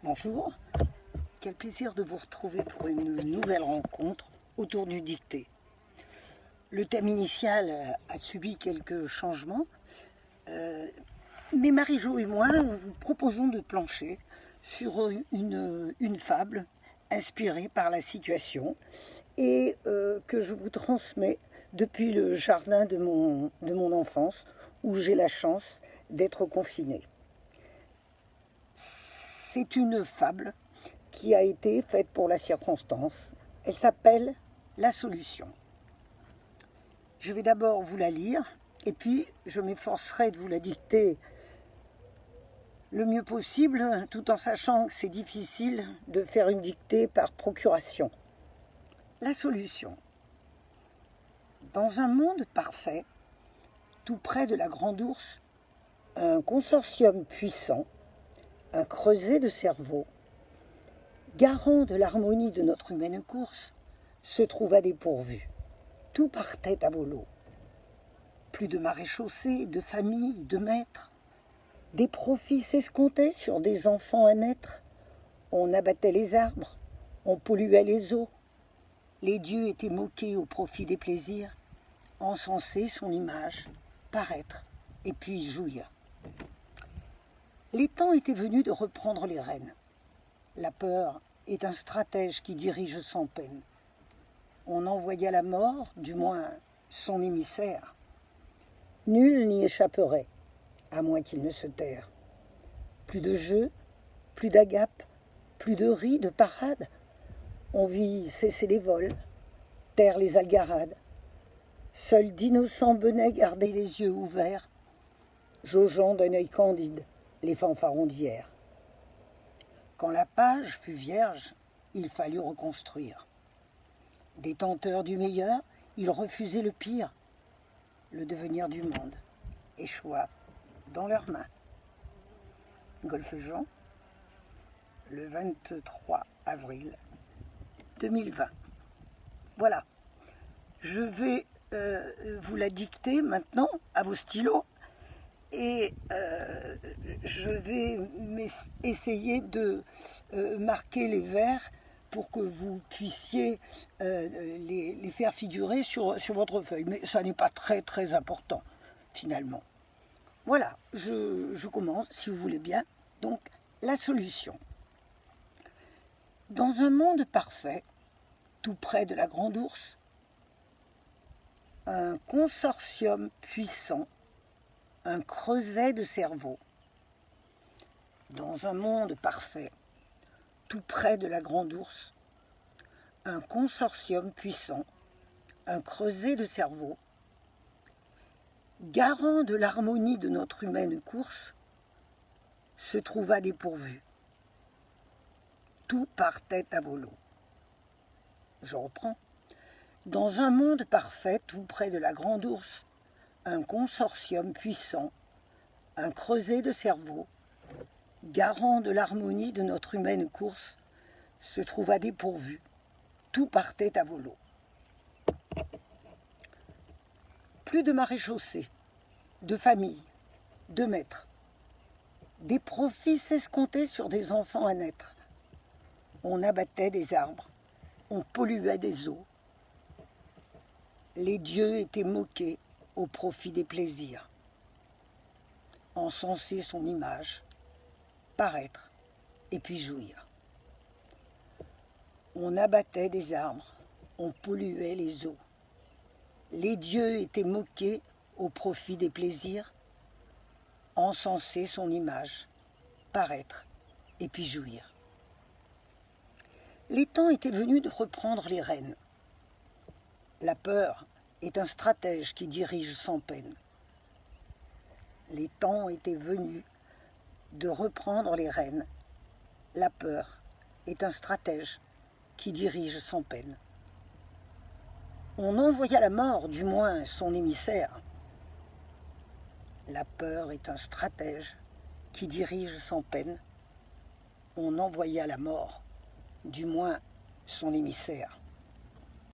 Bonjour, quel plaisir de vous retrouver pour une nouvelle rencontre autour du dicté. Le thème initial a subi quelques changements, mais Marie-Jo et moi vous proposons de plancher sur une fable inspirée par la situation et que je vous transmets depuis le jardin de mon enfance où j'ai la chance d'être confinée. C'est une fable qui a été faite pour la circonstance. Elle s'appelle La Solution. Je vais d'abord vous la lire et puis je m'efforcerai de vous la dicter le mieux possible, tout en sachant que c'est difficile de faire une dictée par procuration. La solution. Dans un monde parfait, tout près de la Grande Ourse, un consortium puissant, un creuset de cerveau, garant de l'harmonie de notre humaine course, se trouva dépourvu. Tout partait à volo. Plus de maréchaussée, de famille, de maîtres. Des profits s'escomptaient sur des enfants à naître. On abattait les arbres, on polluait les eaux. Les dieux étaient moqués au profit des plaisirs, encenser son image, paraître et puis jouir. Les temps étaient venus de reprendre les rênes. La peur est un stratège qui dirige sans peine. On envoya la mort, du moins son émissaire. Nul n'y échapperait, à moins qu'il ne se terre. Plus de jeux, plus d'agapes, plus de ris, de parades. On vit cesser les vols, taire les algarades. Seuls d'innocents benets gardaient les yeux ouverts, jaugeant d'un œil candide les fanfarons d'hier. Quand la page fut vierge, il fallut reconstruire. Détenteurs du meilleur, ils refusaient le pire. Le devenir du monde échoua dans leurs mains. Golfe Jean, le 23 avril 2020. Voilà, je vais vous la dicter maintenant à vos stylos et je vais essayer de marquer les vers pour que vous puissiez les faire figurer sur votre feuille. Mais ça n'est pas très important, finalement. Voilà, je commence, si vous voulez bien. Donc, la solution. Dans un monde parfait, tout près de la Grande Ourse, un consortium puissant, un creuset de cerveau. Dans un monde parfait, tout près de la Grande Ourse, un consortium puissant, un creuset de cerveau, garant de l'harmonie de notre humaine course, se trouva dépourvu. Tout partait à volo. Je reprends. Dans un monde parfait, tout près de la Grande Ourse, un consortium puissant, un creuset de cerveau, garant de l'harmonie de notre humaine course, se trouva dépourvu. Tout partait à volo. Plus de maréchaussée, de famille, de maîtres. Des profits s'escomptaient sur des enfants à naître. On abattait des arbres, on polluait des eaux. Les dieux étaient moqués au profit des plaisirs. Encenser son image, paraître et puis jouir. On abattait des arbres, on polluait les eaux. Les dieux étaient moqués au profit des plaisirs, encenser son image, paraître et puis jouir. Les temps étaient venus de reprendre les rênes. La peur est un stratège qui dirige sans peine. Les temps étaient venus de reprendre les rênes. La peur est un stratège qui dirige sans peine. On envoya la mort, du moins son émissaire. La peur est un stratège qui dirige sans peine. On envoya la mort, du moins son émissaire.